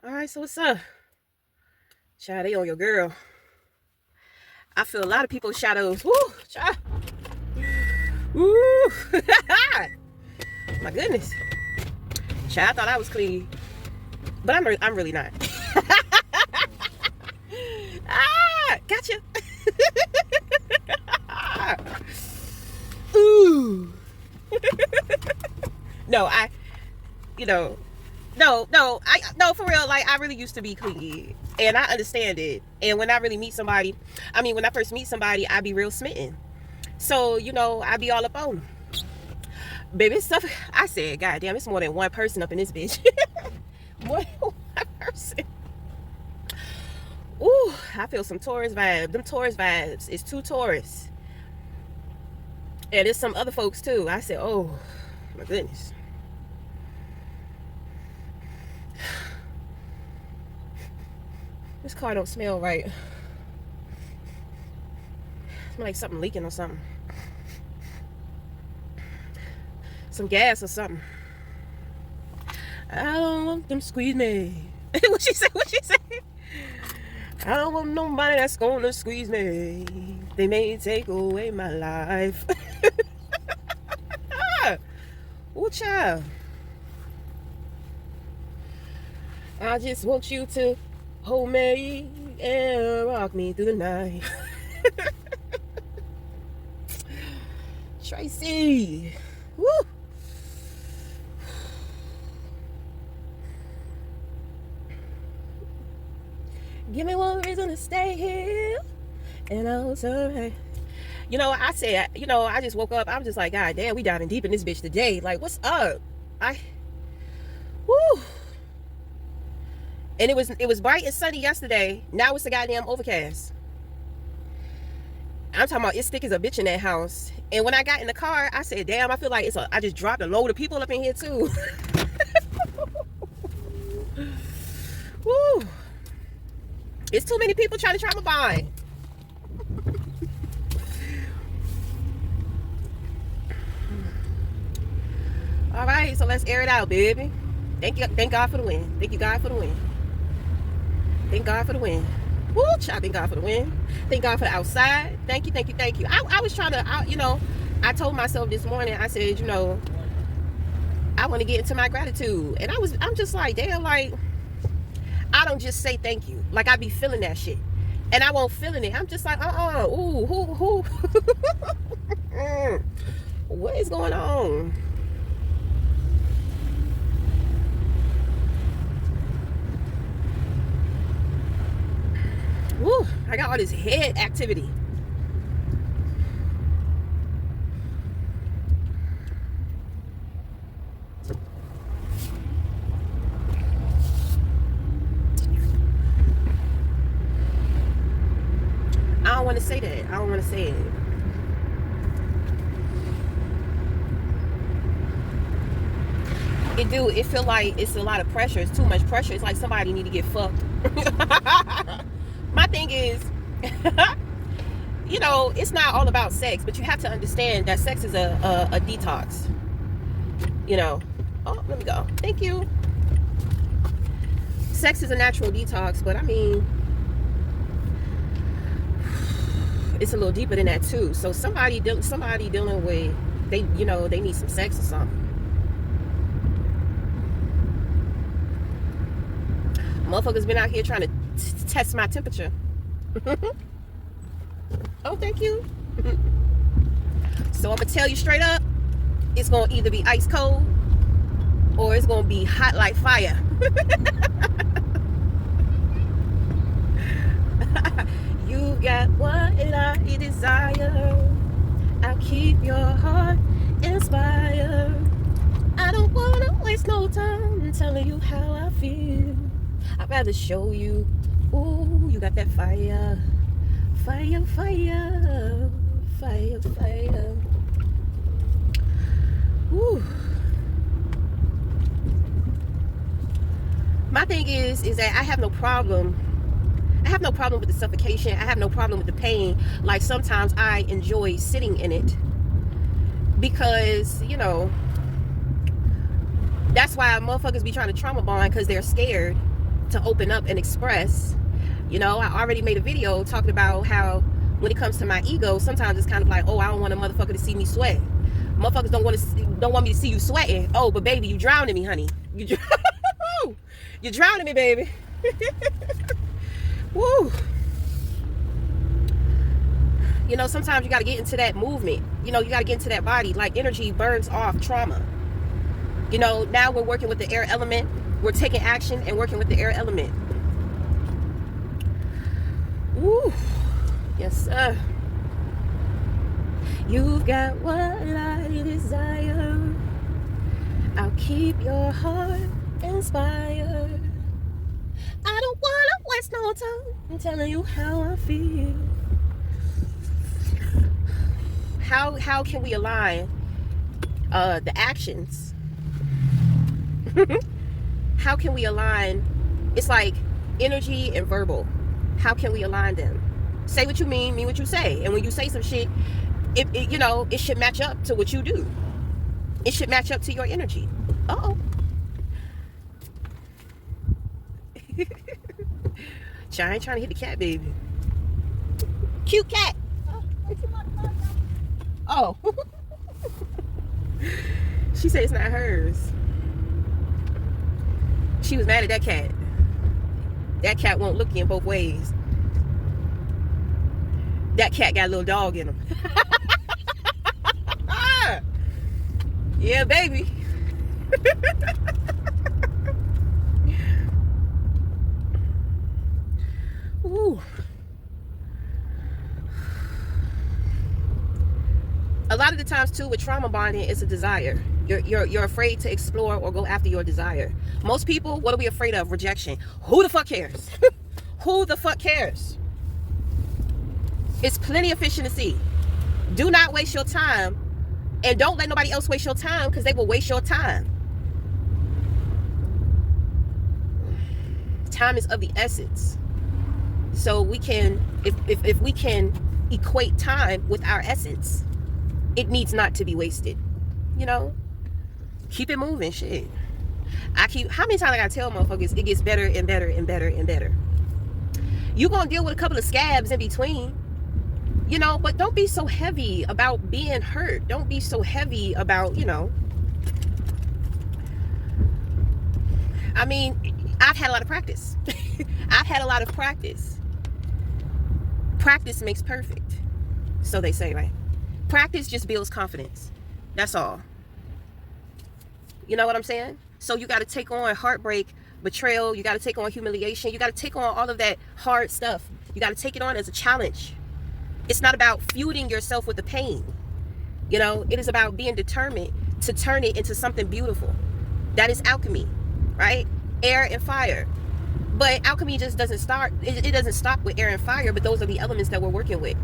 All right, so what's up? Child, they on your girl. I feel a lot of people's shadows. Woo, child. Woo. My goodness. Child, I thought I was clean, but I'm really not. Gotcha. Ooh. No, you know, no, for real. Like I really used to be clingy, and I understand it. And when I really meet somebody, when I first meet somebody, I be real smitten. So I be all up on them. Baby, it's stuff. I said, God damn, it's more than one person up in this bitch. More than one person. Ooh, I feel some Taurus vibes. Them Taurus vibes. It's two Taurus, and there's some other folks too. I said, oh my goodness. This car don't smell right. It smells like something leaking or something. Some gas or something. I don't want them squeeze me. What she say? What she say? I don't want nobody that's gonna squeeze me. They may take away my life. Ooh, child. I just want you to hold me and rock me through the night. Tracy. Woo. Give me one reason to stay here, and I'll survive. I said, I just woke up. I was just like, God damn, we diving deep in this bitch today. Like, what's up? Woo. And it was bright and sunny yesterday. Now it's a goddamn overcast. I'm talking about it's thick as a bitch in that house. And when I got in the car, I said, damn, I feel like I just dropped a load of people up in here too. Woo. It's too many people trying to trauma bond. All right, so let's air it out, baby. Thank God for the win. Thank you, God, for the win. Thank God for the win. Woo, child, thank God for the win. Thank God for the outside. Thank you, thank you, thank you. I was trying to, I told myself this morning, I said, I want to get into my gratitude. And I'm just like, damn, like, I don't just say thank you. Like, I be feeling that shit. And I won't feeling it. I'm just like, ooh, who? What is going on? Woo, I got all this head activity. I don't want to say that. I don't want to say it. It feel like it's a lot of pressure. It's too much pressure. It's like somebody need to get fucked. My thing is, it's not all about sex, but you have to understand that sex is a detox. Oh, let me go. Thank you. Sex is a natural detox, but it's a little deeper than that too. So somebody dealing with they need some sex or something. Motherfuckers been out here trying to test my temperature. Oh, thank you. So I'm gonna tell you straight up, it's gonna either be ice cold or it's gonna be hot like fire. You got what I desire. I'll keep your heart inspired. I don't wanna waste no time telling you how I feel. I'd rather show you. Ooh, you got that fire. Fire, fire. Fire, fire. Ooh. My thing is that I have no problem. I have no problem with the suffocation. I have no problem with the pain. Like sometimes I enjoy sitting in it. Because, that's why motherfuckers be trying to trauma bond, because they're scared to open up and express. You know, I already made a video talking about how when it comes to my ego, sometimes it's kind of like, oh, I don't want a motherfucker to see me sweat. Motherfuckers don't want me to see you sweating. Oh, but baby, you drowning me, honey. You're drowning me, baby. Woo. You know, sometimes you got to get into that movement. You know, you got to get into that body. Like, energy burns off trauma. You know, now we're working with the air element. We're taking action and working with the air element. Woo. Yes, sir. You've got what I desire. I'll keep your heart inspired. I don't want to waste no time in telling you how I feel. How can we align the actions? How can we align? It's like energy and verbal. How can we align them? Say what you mean what you say. And when you say some shit, it you know, it should match up to what you do. It should match up to your energy. Uh-oh. I ain't trying to hit the cat, baby. Cute cat. Oh. She said it's not hers. She was mad at that cat. That cat won't look in both ways. That cat got a little dog in him. Yeah, baby. Ooh. A lot of the times too with trauma bonding, it's a desire. You're afraid to explore or go after your desire. Most people, what are we afraid of? Rejection. Who the fuck cares? Who the fuck cares? It's plenty of fish in the sea. Do not waste your time, and don't let nobody else waste your time, because they will waste your time. Time is of the essence. So we can, if we can equate time with our essence, it needs not to be wasted. You know, keep it moving. Shit. How many times I gotta tell motherfuckers it gets better and better and better and better. You're gonna deal with a couple of scabs in between, you know, but don't be so heavy about being hurt. Don't be so heavy about, you know. I mean, I've had a lot of practice. I've had a lot of practice. Practice makes perfect, so they say, right? Practice just builds confidence. That's all. You know what I'm saying? So you got to take on heartbreak, betrayal. You got to take on humiliation. You got to take on all of that hard stuff. You got to take it on as a challenge. It's not about feuding yourself with the pain. You know, it is about being determined to turn it into something beautiful. That is alchemy, right? Air and fire. But alchemy just doesn't start. It doesn't stop with air and fire, but those are the elements that we're working with.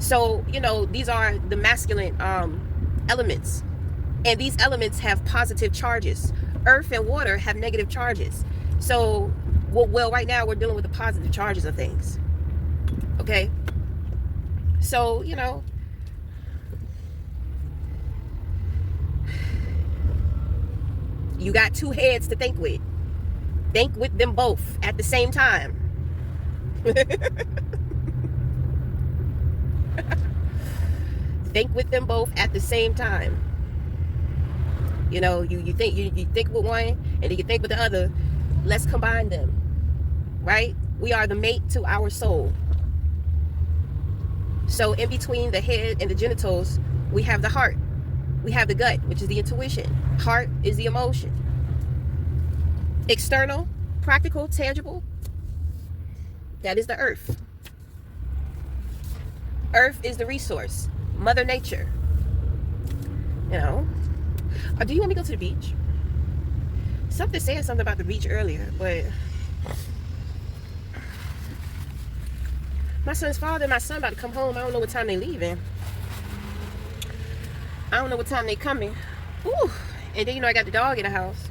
So, you know, these are the masculine elements. And these elements have positive charges. Earth and water have negative charges. So, well, right now we're dealing with the positive charges of things. Okay? So, you know, you got two heads to think with. Think with them both at the same time. Think with them both at the same time. You know, you think with one and then you think with the other. Let's combine them. Right? We are the mate to our soul. So in between the head and the genitals, we have the heart. We have the gut, which is the intuition. Heart is the emotion. External, practical, tangible. That is the earth. Earth is the resource. Mother Nature. You know. Or do you want me to go to the beach? Something said something about the beach earlier, but my son's father and my son about to come home. I don't know what time they leaving. I don't know what time they coming. Ooh. And then, you know, I got the dog in the house.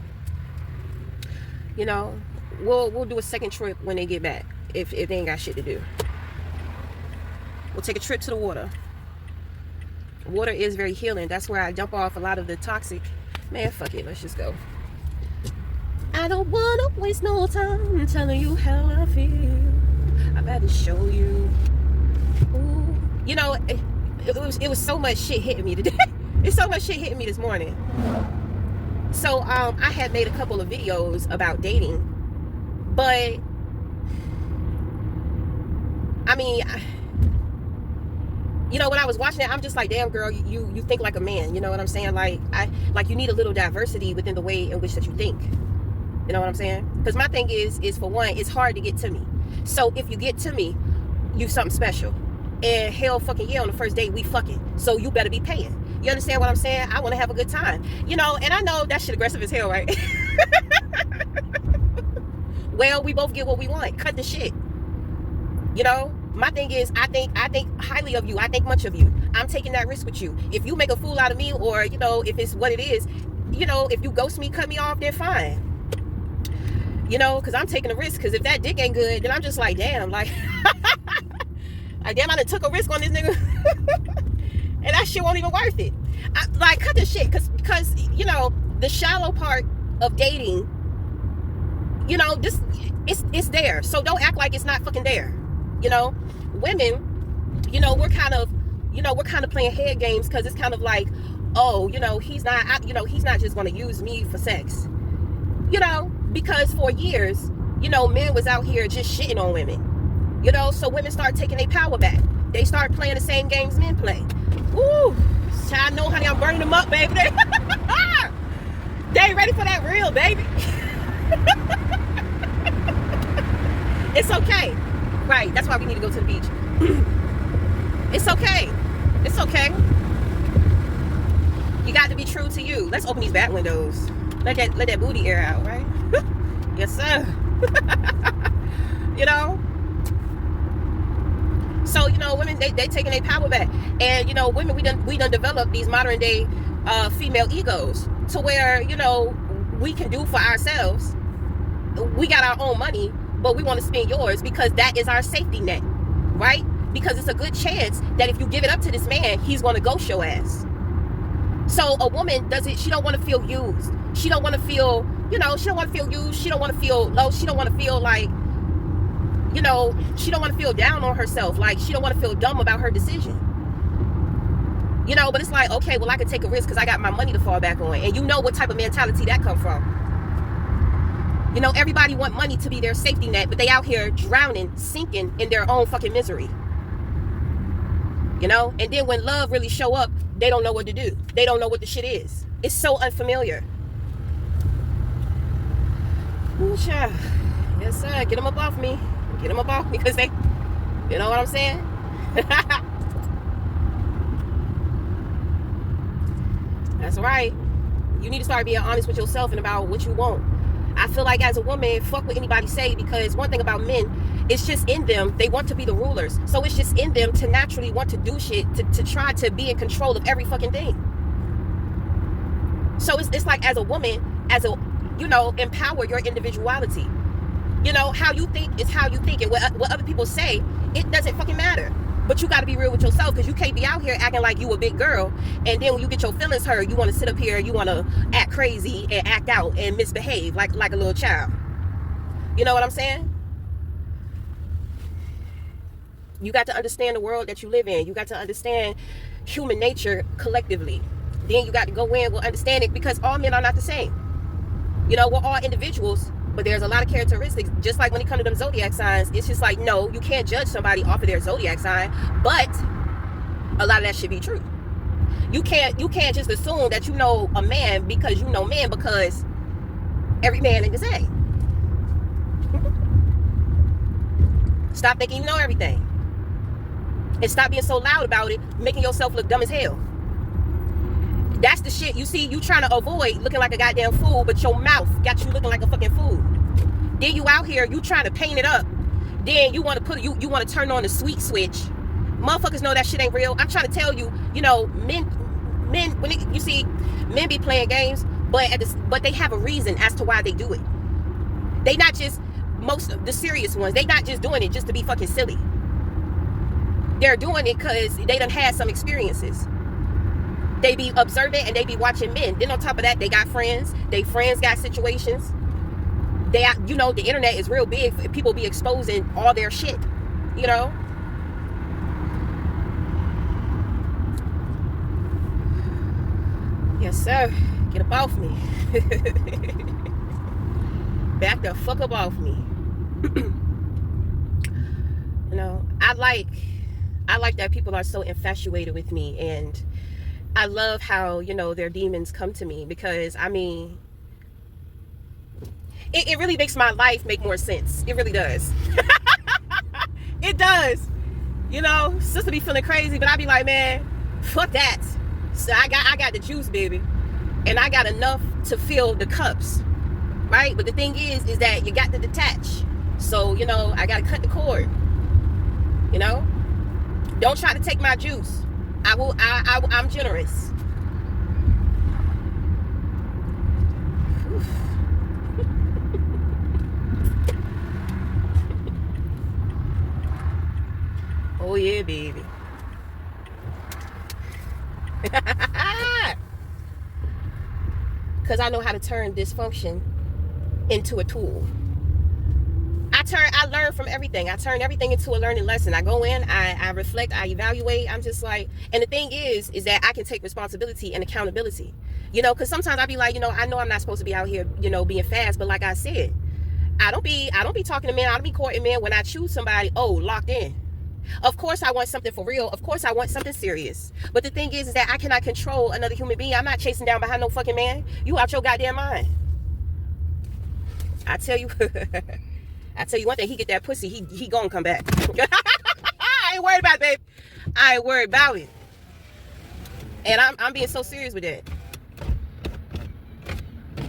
You know, we'll do a second trip when they get back. If they ain't got shit to do. We'll take a trip to the water. Water is very healing. That's where I dump off a lot of the toxic. Man, fuck it. Let's just go. I don't wanna Waste no time telling you how I feel. I better show you. Ooh. You know, it was so much shit hitting me today. It's so much shit hitting me this morning. So I had made a couple of videos about dating, but I mean, you know, when I was watching it, I'm just like, damn girl, you think like a man. You know what I'm saying? Like you need a little diversity within the way in which that you think. You know what I'm saying? Because my thing is for one, it's hard to get to me. So if you get to me, you something special. And hell fucking yeah, on the first date we fucking. So you better be paying. You understand what I'm saying? I want to have a good time. You know, and I know that shit aggressive as hell, right? Well, we both get what we want. Cut the shit. You know, my thing is, I think highly of you. I think much of you. I'm taking that risk with you. If you make a fool out of me, or, you know, if it's what it is, you know, if you ghost me, cut me off, then fine. You know, because I'm taking a risk. Because if that dick ain't good, then I'm just like, damn, like, damn, I done took a risk on this nigga. And that shit won't even worth it. Like, cut the shit. Because, you know, the shallow part of dating, you know, this, it's there. So don't act like it's not fucking there. You know, women, you know, we're kind of playing head games, because it's kind of like, oh, you know, he's not just going to use me for sex. You know, because for years, you know, men was out here just shitting on women. You know, so women start taking their power back. They start playing the same games men play. Woo! I know, honey, I'm burning them up, baby. They ain't ready for that real, baby. It's okay. Right, that's why we need to go to the beach. It's okay. It's okay. You got to be true to you. Let's open these back windows. Let that booty air out, right? Yes, sir. You know? So, you know, women, they taking their power back. And, you know, women, we done developed these modern day female egos to where, you know, we can do for ourselves. We got our own money, but we want to spend yours, because that is our safety net, right? Because it's a good chance that if you give it up to this man, he's going to ghost your ass. So a woman she don't want to feel used. She don't want to feel, you know, she don't want to feel used. She don't want to feel low. She don't want to feel like, you know, she don't want to feel down on herself. Like, she don't want to feel dumb about her decision. You know, but it's like, okay, well, I can take a risk because I got my money to fall back on. And you know what type of mentality that come from. You know, everybody want money to be their safety net, but they out here drowning, sinking in their own fucking misery. You know? And then when love really show up, they don't know what to do. They don't know what the shit is. It's so unfamiliar. Ooh, child. Yes, sir. Get them up off me. Get them up off me, because they, you know what I'm saying? That's right. You need to start being honest with yourself and about what you want. I feel like as a woman, fuck what anybody say, because one thing about men, it's just in them. They want to be the rulers. So it's just in them to naturally want to do shit, to try to be in control of every fucking thing. So it's like, as a woman, you know, empower your individuality. You know, how you think is how you think, and what other people say, it doesn't fucking matter. But you got to be real with yourself, because you can't be out here acting like you a big girl, and then when you get your feelings hurt, you want to sit up here, you want to act crazy and act out and misbehave like a little child. You know what I'm saying? You got to understand the world that you live in. You got to understand human nature collectively. Then you got to go in with understanding, because all men are not the same. You know, we're all individuals, but there's a lot of characteristics. Just like when it comes to them zodiac signs, it's just like, no, you can't judge somebody off of their zodiac sign, but a lot of that should be true. You can't just assume that you know a man because you know men, because every man ain't the same. Stop thinking you know everything. And stop being so loud about it, making yourself look dumb as hell. That's the shit. You see, you trying to avoid looking like a goddamn fool, but your mouth got you looking like a fucking fool. Then you out here, you trying to paint it up. Then you want to you want to turn on the sweet switch. Motherfuckers know that shit ain't real. I'm trying to tell you, you know, men when you see men be playing games, but they have a reason as to why they do it. They not just, most of the serious ones, they not just doing it just to be fucking silly. They're doing it because they done had some experiences. They be observant and they be watching men. Then on top of that, they got friends. They friends got situations. you know, the internet is real big. People be exposing all their shit, you know. Yes, sir. Get up off me. Back the fuck up off me. You know, I like that people are so infatuated with me, and I love how, you know, their demons come to me, because I mean, it really makes my life make more sense. It really does. It does. You know, sister be feeling crazy, but I be like, man, fuck that. So I got the juice, baby, and I got enough to fill the cups, right? But the thing is that you got to detach. So, you know, I got to cut the cord. You know, don't try to take my juice. I'm generous. Oh yeah, baby. Because I know how to turn dysfunction into a tool. I learn from everything. I turn everything into a learning lesson. I go in, I reflect, I evaluate. I'm just like, and the thing is that I can take responsibility and accountability. You know, because sometimes I be like, you know, I know I'm not supposed to be out here, you know, being fast, but like I said, I don't be talking to men, I don't be courting men. When I choose somebody, locked in. Of course I want something for real. Of course I want something serious. But the thing is that I cannot control another human being. I'm not chasing down behind no fucking man. You out your goddamn mind. I tell you, I tell you one thing, he get that pussy, he gonna come back. I ain't worried about it, babe. I ain't worried about it. And I'm being so serious with that.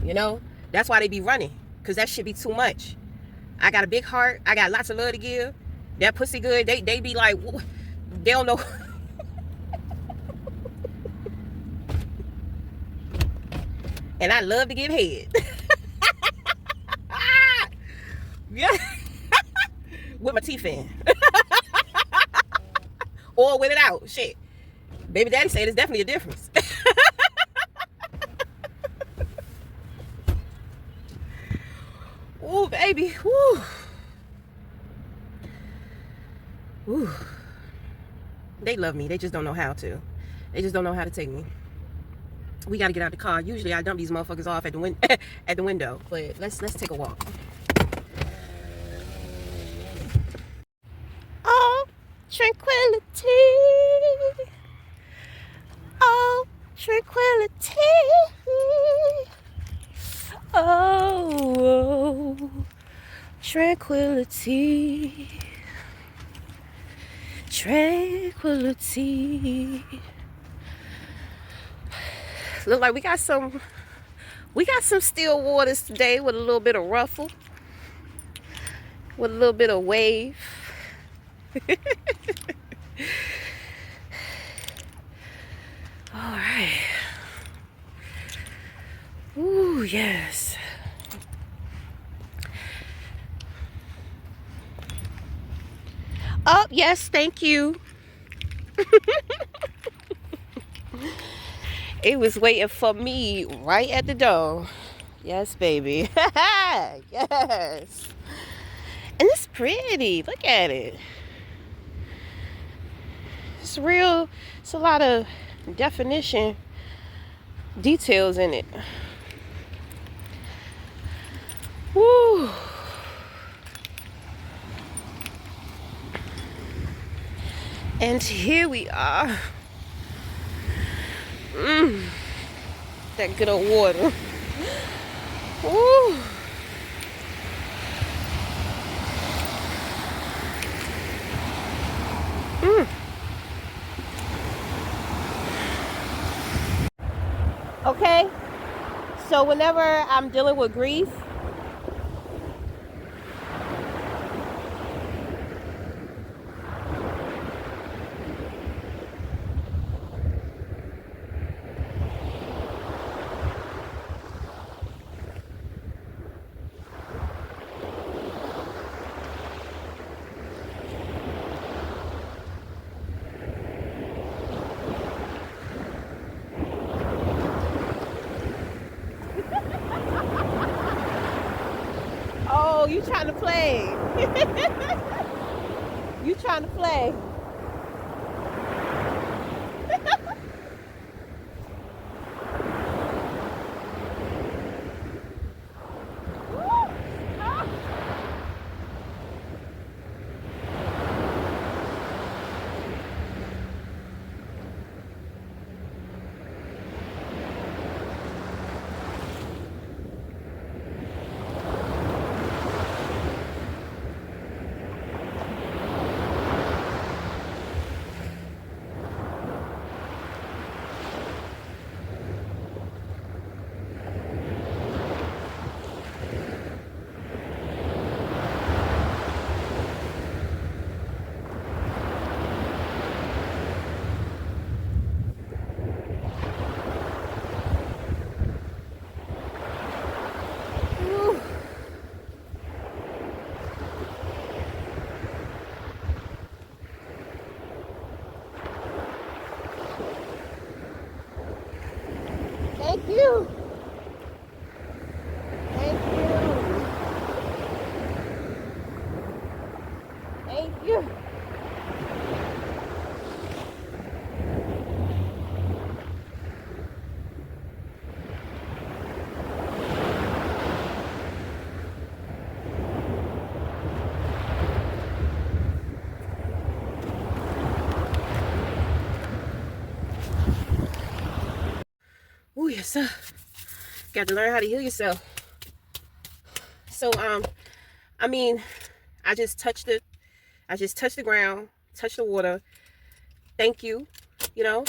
You know, that's why they be running, because that shit be too much. I got a big heart. I got lots of love to give. That pussy good. They be like, they don't know. And I love to give head. Yeah. With my teeth in. Or with it out. Shit. Baby daddy said there's definitely a difference. Ooh, baby. Woo. Ooh. They love me. They just don't know how to. They just don't know how to take me. We gotta get out the car. Usually I dump these motherfuckers off at the at the window. But let's take a walk. Oh, tranquility. Oh, tranquility. Oh, tranquility. Tranquility. Look like we got some still waters today, with a little bit of ruffle, with a little bit of wave. All right. Ooh, yes. Oh, yes, thank you. It was waiting for me right at the door. Yes, baby. Yes. And it's pretty. Look at it. It's real. It's a lot of definition, details in it. Woo. And here we are. That good old water. Woo. Okay, so whenever I'm dealing with grief, you trying to play. You trying to play. Thank you. Thank you. Thank you. Oh, yes, sir. Got to learn how to heal yourself. So, I mean, I just touched the ground, touched the water. Thank you. You know,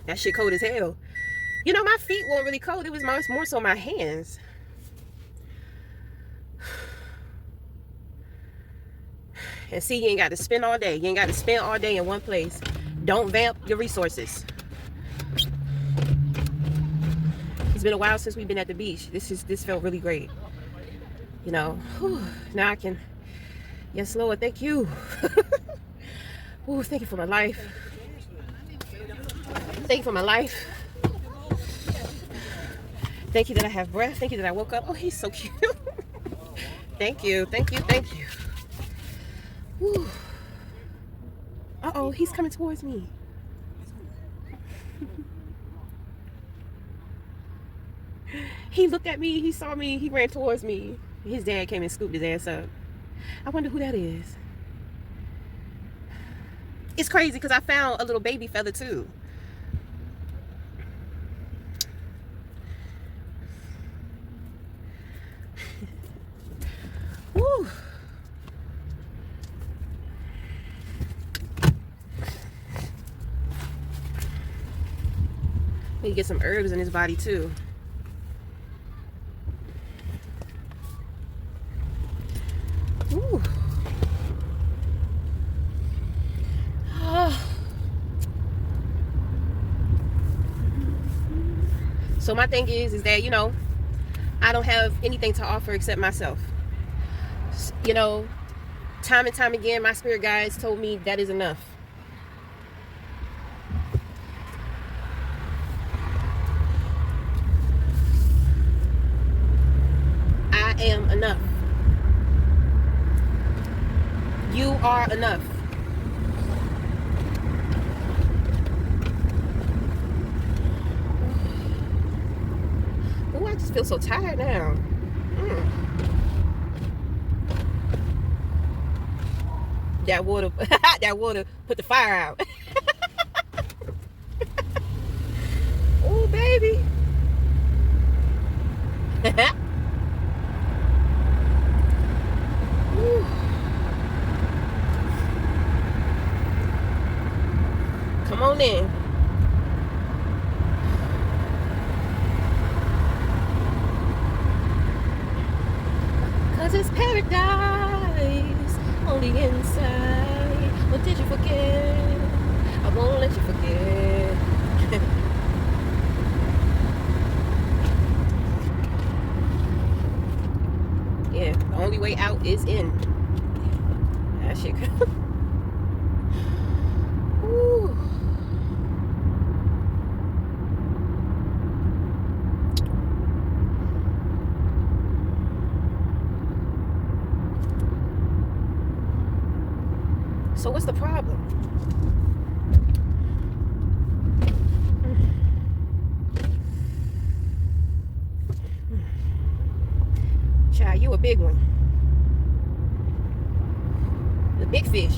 that shit cold as hell. You know, my feet weren't really cold. It was more so my hands. And see, you ain't got to spend all day. You ain't got to spend all day in one place. Don't vamp your resources. It's been a while since we've been at the beach. This felt really great. You know, whew, now I can, yes, Lord, thank you. Ooh, thank you for my life. Thank you for my life. Thank you that I have breath. Thank you that I woke up. Oh, he's so cute. Thank you, thank you, thank you. Whew. Uh-oh, he's coming towards me. He looked at me, he saw me, he ran towards me. His dad came and scooped his ass up. I wonder who that is. It's crazy because I found a little baby fella too. Woo. Need to get some herbs in his body too. Ooh. So my thing is that, you know, I don't have anything to offer except myself. You know, time and time again, my spirit guides told me that is enough. I am enough. You are enough. Oh, I just feel so tired now. That water, that water put the fire out. Oh, baby. Come on in. Cause it's paradise on the inside. What did you forget? I won't let you forget. Yeah, the only way out is in. That shit. Ooh. So what's the problem? Child, you a big one. The big fish.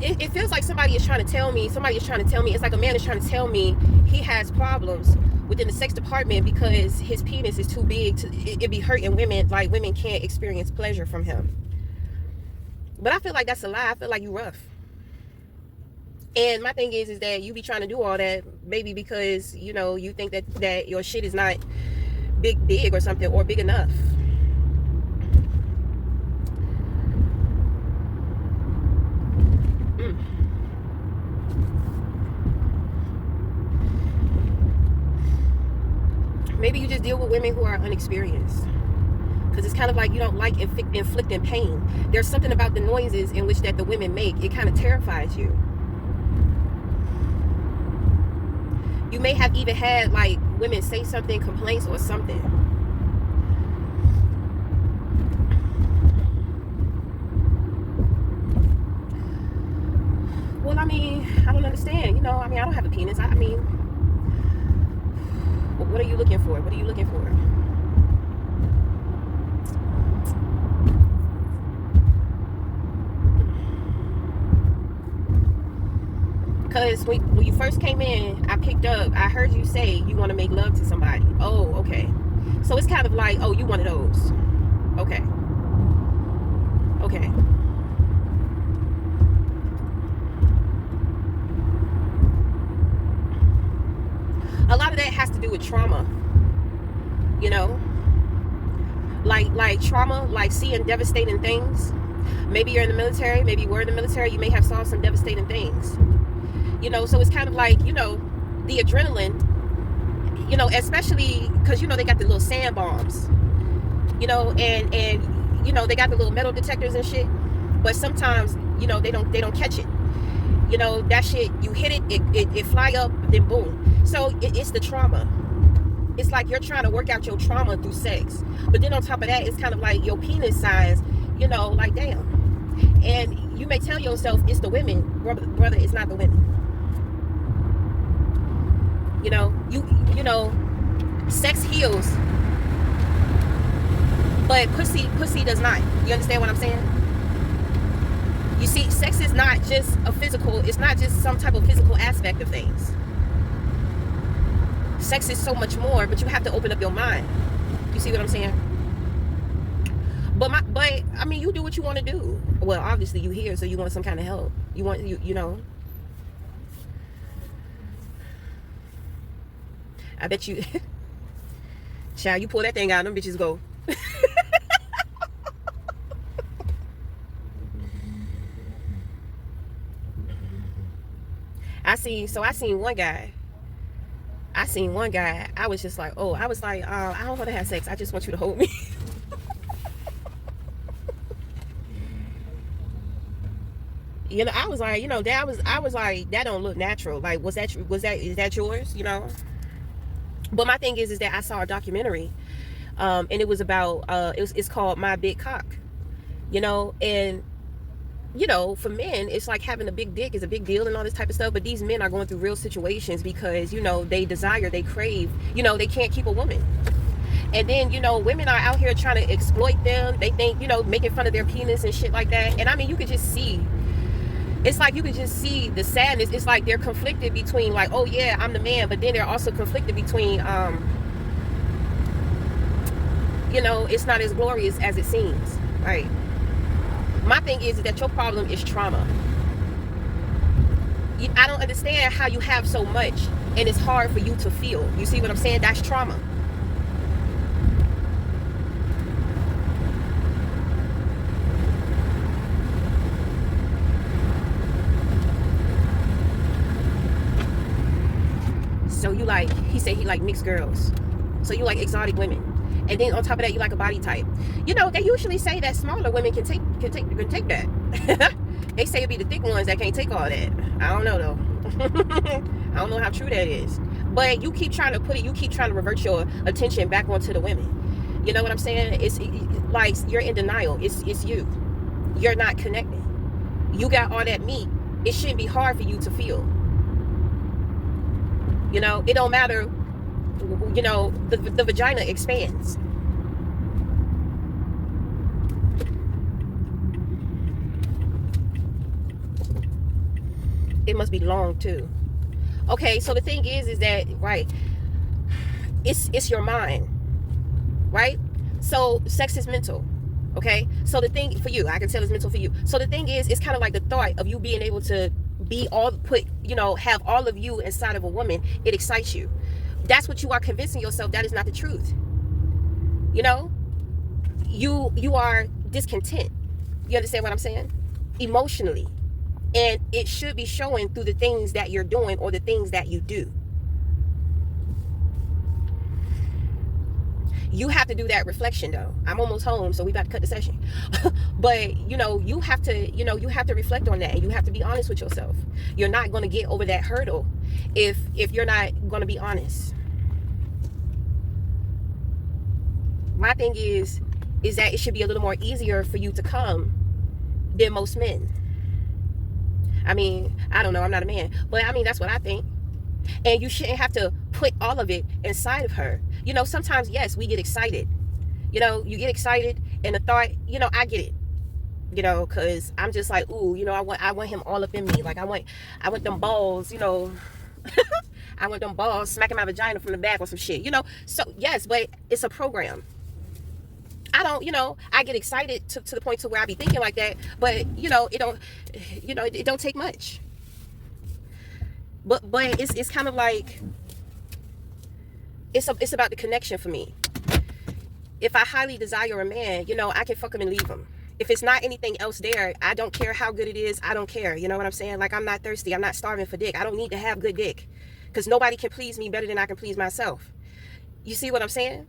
It feels like somebody is trying to tell me, it's like a man is trying to tell me he has problems within the sex department because his penis is too big to, it be hurting women, like women can't experience pleasure from him. But I feel like that's a lie. I feel like you rough. And my thing is that you be trying to do all that, maybe because, you know, you think that your shit is not big or something, or big enough. Maybe you just deal with women who are unexperienced. Because it's kind of like you don't like inflicting pain. There's something about the noises in which that the women make. It kind of terrifies you. You may have even had like women say something, complaints or something. Well, I mean, I don't understand. You know, I mean, I don't have a penis. I mean, what are you looking for? What are you looking for? Because when you first came in, I picked up, I heard you say you want to make love to somebody. Oh, okay. So it's kind of like, oh, you one of those. Okay. Okay. A lot of that has to do with trauma. You know? Like trauma, like seeing devastating things. Maybe you're in the military, maybe you were in the military, you may have saw some devastating things. You know, so it's kind of like, you know, the adrenaline, you know, especially because, you know, they got the little sand bombs, you know, and you know, they got the little metal detectors and shit, but sometimes, you know, they don't catch it. You know, that shit, you hit it, it fly up, then boom. So it's the trauma. It's like you're trying to work out your trauma through sex. But then on top of that, it's kind of like your penis size, you know, like damn. And you may tell yourself it's the women, brother, it's not the women. You know, you know, sex heals, but pussy does not. You understand what I'm saying? You see, sex is not just a physical, it's not just some type of physical aspect of things. Sex is so much more, but you have to open up your mind. You see what I'm saying? But I mean, you do what you want to do. Well, obviously you here, so you want some kind of help. You want, you know. I bet you, child, you pull that thing out, them bitches go. I seen one guy. I was just like, oh, I was like, I don't want to have sex. I just want you to hold me. You know, I was like, you know, I was like, that don't look natural. Like, is that yours? You know. But my thing is that I saw a documentary, and it was about, it's called My Big Cock, you know, and, you know, for men, it's like having a big dick is a big deal and all this type of stuff, but these men are going through real situations because, you know, they desire, they crave, you know, they can't keep a woman. And then, you know, women are out here trying to exploit them. They think, you know, making fun of their penis and shit like that. And I mean, you could just see, it's like you could just see the sadness. It's like they're conflicted between like, oh yeah, I'm the man, but then they're also conflicted between, you know, it's not as glorious as it seems, right? My thing is that your problem is trauma. I don't understand how you have so much and it's hard for you to feel. You see what I'm saying? That's trauma. So you like, he said he like mixed girls. So you like exotic women. And then on top of that, you like a body type. You know, they usually say that smaller women can take that. They say it be the thick ones that can't take all that. I don't know though. I don't know how true that is. But you keep trying to put it, you keep trying to revert your attention back onto the women. You know what I'm saying? It's like you're in denial. It's you. You're not connecting. You got all that meat. It shouldn't be hard for you to feel. You know, it don't matter. You know, the vagina expands. It must be long too. Okay, so the thing is that, right, it's your mind, right? So sex is mental. Okay, so the thing for you, I can tell it's mental for you. So the thing is, it's kind of like the thought of you being able to be all put, you know, have all of you inside of a woman. It excites you. That's what you are convincing yourself. That is not the truth. You know, you are discontent. You understand what I'm saying? Emotionally, and it should be showing through the things that you're doing or the things that you do. You have to do that reflection though. I'm almost home, so we about to cut the session. But you know, you have to reflect on that, and you have to be honest with yourself. You're not going to get over that hurdle if you're not going to be honest. My thing is that it should be a little more easier for you to come than most men. I mean, I don't know, I'm not a man, but I mean, that's what I think. And you shouldn't have to put all of it inside of her. You know, sometimes, yes, we get excited. You know, you get excited, and the thought, you know, I get it. You know, because I'm just like, ooh, you know, I want him all up in me. Like, I want them balls, you know. I want them balls smacking my vagina from the back or some shit, you know. So, yes, but it's a program. I don't, you know, I get excited to the point to where I be thinking like that. But, you know, it don't take much. But it's kind of like, it's about the connection for me. If I highly desire a man, you know, I can fuck him and leave him. If it's not anything else there, I don't care how good it is. I don't care. You know what I'm saying? Like, I'm not thirsty. I'm not starving for dick. I don't need to have good dick, because nobody can please me better than I can please myself. You see what I'm saying?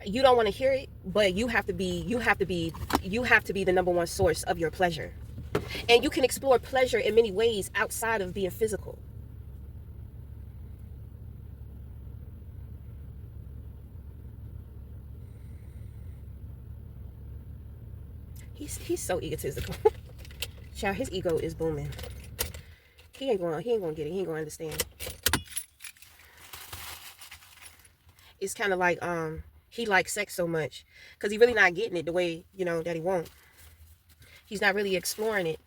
You don't want to hear it, but you have to be the number one source of your pleasure. And you can explore pleasure in many ways outside of being physical. He's so egotistical. Child, his ego is booming. He ain't gonna get it. He ain't gonna understand. It's kind of like he likes sex so much because he really not getting it the way, you know, that he won't. He's not really exploring it.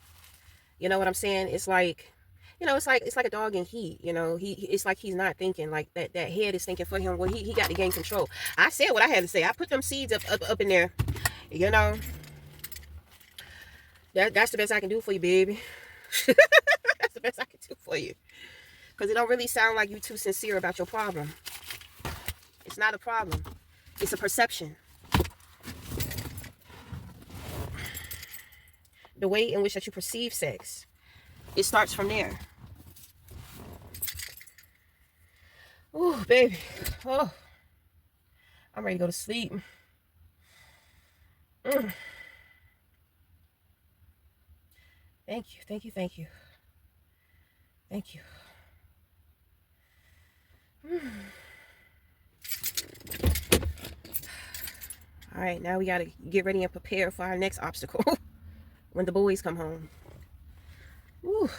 You know what I'm saying? It's like, you know, it's like a dog in heat. You know, it's like he's not thinking. Like that head is thinking for him. Well, he got to gain control. I said what I had to say. I put them seeds up in there. You know, that's the best I can do for you, baby. That's the best I can do for you, because it don't really sound like you too sincere about your problem. It's not a problem. It's a perception. The way in which that you perceive sex, it starts from there. Oh, baby. Oh, I'm ready to go to sleep. Thank you, thank you, thank you. Thank you. All right, now we got to get ready and prepare for our next obstacle when the boys come home. Woo.